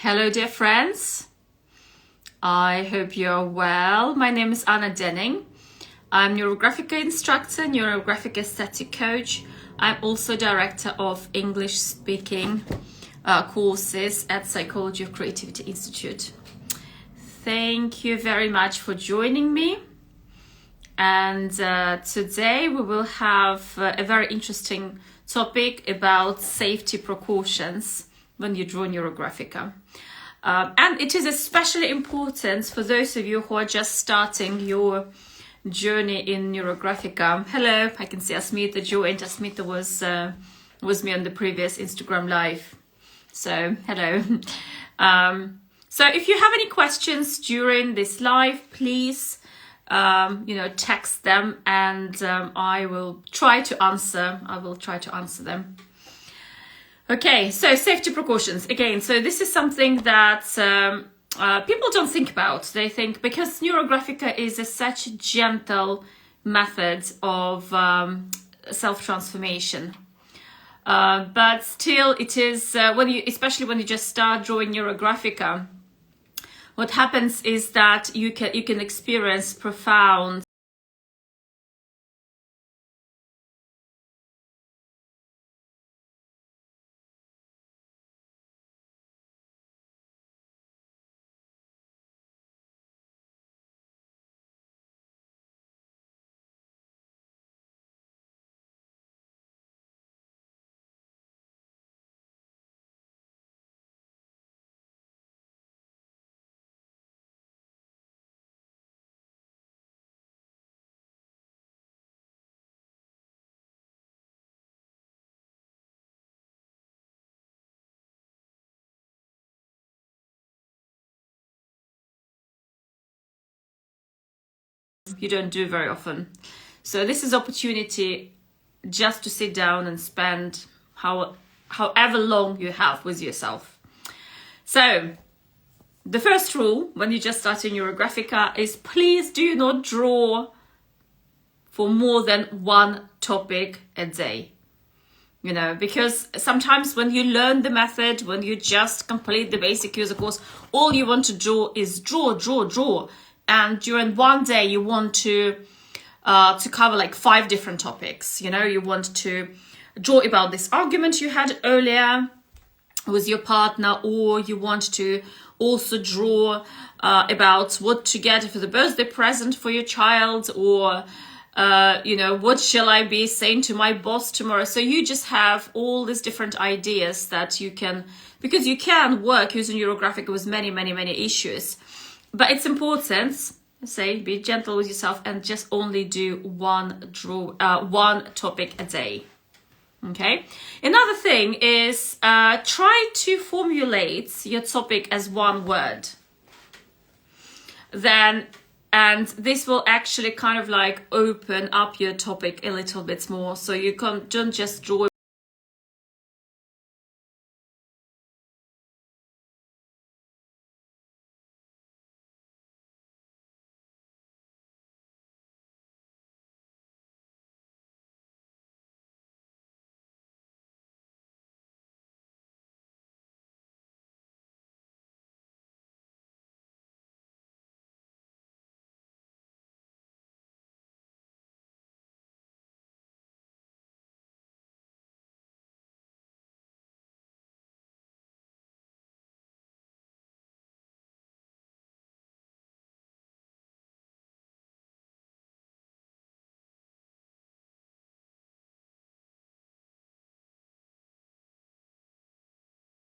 Hello, dear friends. I hope you're well. My name is Anna Denning. I'm NeuroGraphica instructor, NeuroGraphic aesthetic coach. I'm also director of English speaking courses at Psychology of Creativity Institute. Thank you very much for joining me. And today we will have a very interesting topic about safety precautions when you draw NeuroGraphica. And it is especially important for those of you who are just starting your journey in NeuroGraphica. Hello, I can see Asmita joined. Asmita was me on the previous Instagram live. So, hello. So if you have any questions during this live, please text them and I will try to answer. Them. Okay, so safety precautions. Again, so this is something that people don't think about. They think because NeuroGraphica is such a gentle method of self-transformation. But still it is, especially when you just start drawing NeuroGraphica, what happens is that you can experience profound you don't do very often. So this is opportunity just to sit down and spend however long you have with yourself. So the first rule when you just start in NeuroGraphica is please do not draw for more than one topic a day. Because sometimes when you learn the method, when you just complete the basic user course, all you want to do is draw. And during one day, you want to cover like 5 different topics. You want to draw about this argument you had earlier with your partner, or you want to also draw about what to get for the birthday present for your child, or what shall I be saying to my boss tomorrow? So you just have all these different ideas that you can, because you can work using NeuroGraphica with many issues. But it's important, be gentle with yourself and just only do one topic a day. Okay. Another thing is try to formulate your topic as one word. And this will actually kind of like open up your topic a little bit more. So you don't just draw.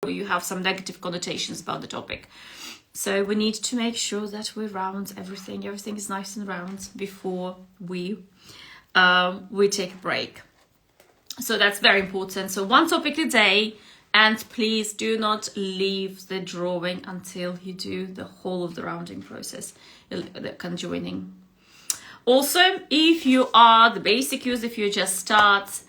You have some negative connotations about the topic. So we need to make sure that we round everything. Everything is nice and round before we take a break. So that's very important. So one topic a day, and please do not leave the drawing until you do the whole of the rounding process, the conjoining. Also, if you are the basic user, if you just start,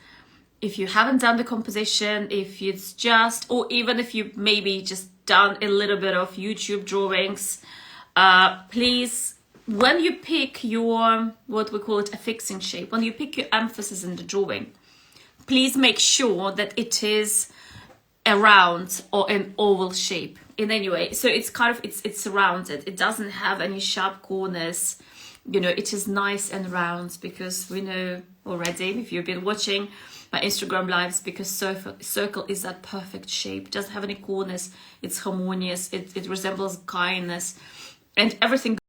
if you haven't done the composition, if it's just, or even if you maybe just done a little bit of YouTube drawings, please, when you pick your, what we call it, a fixing shape, when you pick your emphasis in the drawing, please make sure that it is a round or an oval shape in any way. So it's kind of, it's rounded. It doesn't have any sharp corners. You know, it is nice and round, because we know already, if you've been watching my Instagram lives, because circle is that perfect shape. It doesn't have any corners. It's harmonious. It resembles kindness, and everything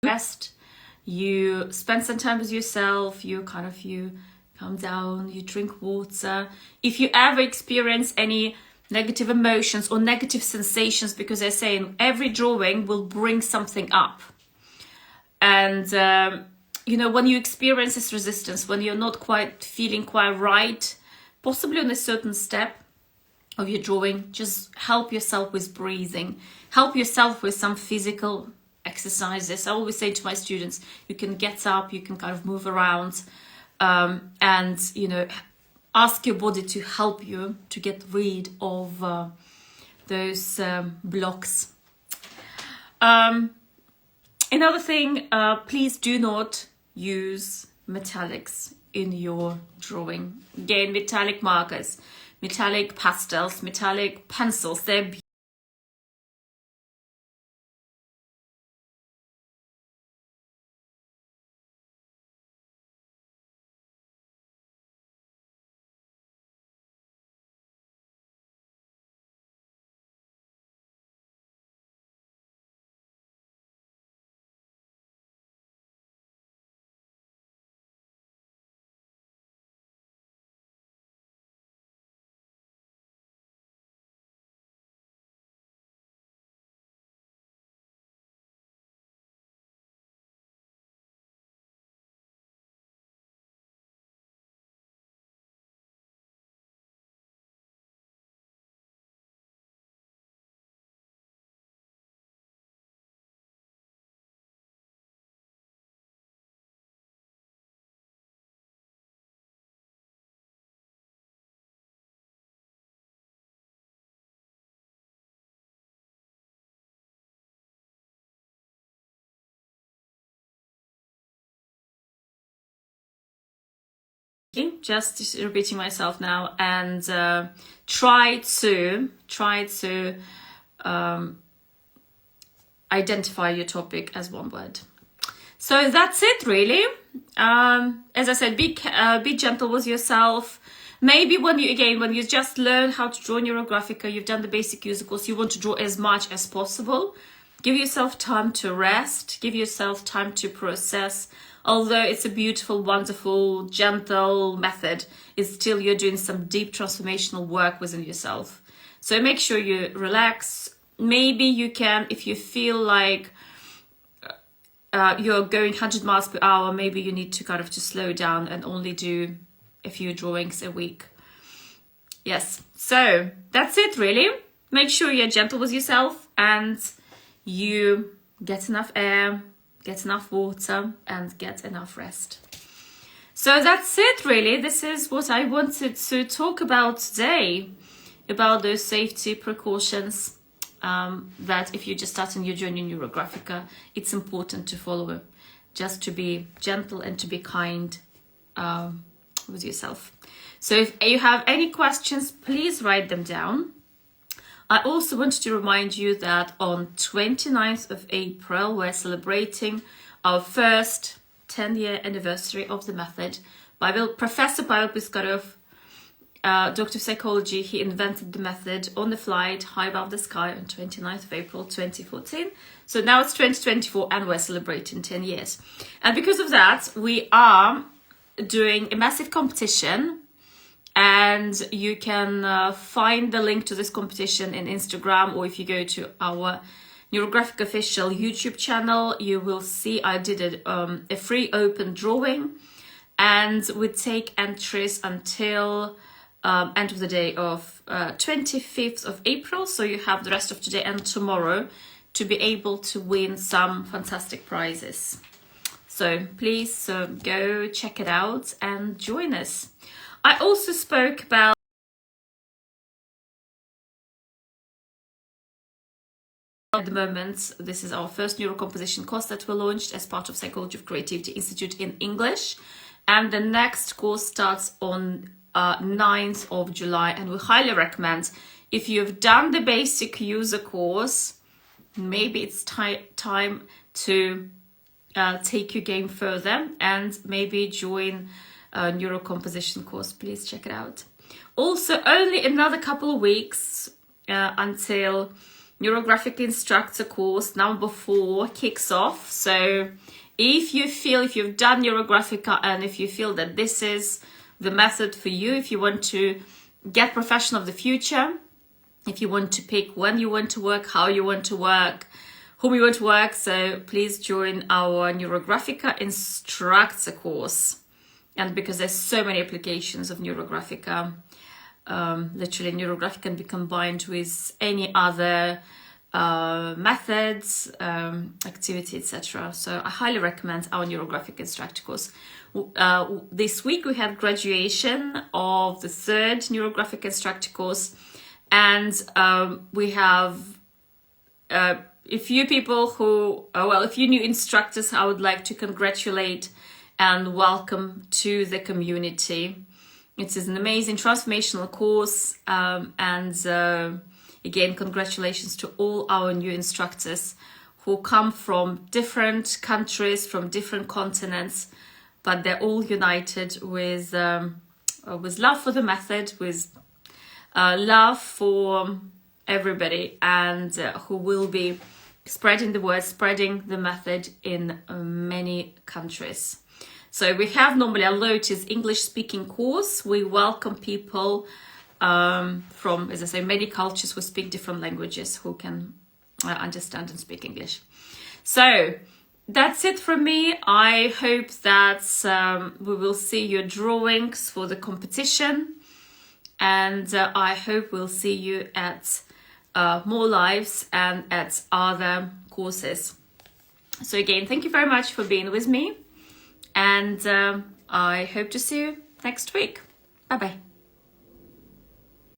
rest. You spend some time with yourself. You calm down. You drink water. If you ever experience any negative emotions or negative sensations, because I say every drawing will bring something up, and you know, when you experience this resistance, when you're not quite feeling quite right, possibly on a certain step of your drawing, just help yourself with breathing, help yourself with some physical exercises. I always say to my students, you can get up, you can kind of move around, and you know, ask your body to help you to get rid of those blocks. Another thing, please do not use metallics in your drawing. Again, metallic markers, metallic pastels, metallic pencils, they're just repeating myself now, and try to identify your topic as one word. So that's it, really. As I said, be gentle with yourself. Maybe when you just learn how to draw NeuroGraphica, you've done the basic user course, you want to draw as much as possible. Give yourself time to rest. Give yourself time to process. Although it's a beautiful, wonderful, gentle method, it's still you're doing some deep transformational work within yourself. So make sure you relax. Maybe you can, if you feel like you're going 100 miles per hour, maybe you need to kind of just slow down and only do a few drawings a week. Yes, so that's it, really. Make sure you're gentle with yourself and you get enough air, get enough water, and get enough rest. So that's it, really. This is what I wanted to talk about today, about those safety precautions that if you're just starting your journey in NeuroGraphica, it's important to follow, just to be gentle and to be kind with yourself. So if you have any questions, please write them down. I also wanted to remind you that on 29th of April, we're celebrating our first 10-year anniversary of the method. Professor Pavel Piskarev doctor of psychology, he invented the method on the flight high above the sky on 29th of April 2014. So now it's 2024 and we're celebrating 10 years. And because of that, we are doing a massive competition, and you can find the link to this competition in Instagram, or if you go to our NeuroGraphic official YouTube channel, you will see I did a free open drawing, and we take entries until end of the day of 25th of April. So you have the rest of today and tomorrow to be able to win some fantastic prizes. So please go check it out and join us. I also spoke about at the moment, this is our first neurocomposition course that we launched as part of Psychology of Creativity Institute in English. And the next course starts on 9th of July. And we highly recommend, if you've done the basic user course, maybe it's time to take your game further and maybe join a neurocomposition course. Please check it out. Also, only another couple of weeks until NeuroGraphic Instructor course number 4 kicks off. So if you've done NeuroGraphica and if you feel that this is the method for you, if you want to get professional of the future, if you want to pick when you want to work, how you want to work, whom you want to work, so please join our NeuroGraphica Instructor course. And because there's so many applications of NeuroGraphica, literally NeuroGraphic can be combined with any other methods, activity, etc. So I highly recommend our NeuroGraphic Instructor course. This week we had graduation of the 3rd NeuroGraphic Instructor course, and we have a few people who, a few new instructors I would like to congratulate and welcome to the community. It is an amazing transformational course, and again, congratulations to all our new instructors who come from different countries, from different continents, but they're all united with love for the method, with love for everybody, and who will be spreading the word, spreading the method in many countries. So we have normally a Lotus English speaking course. We welcome people from, as I say, many cultures who speak different languages, who can understand and speak English. So that's it from me. I hope that we will see your drawings for the competition, and I hope we'll see you at more lives and at other courses. So again, thank you very much for being with me, and I hope to see you next week. Bye bye.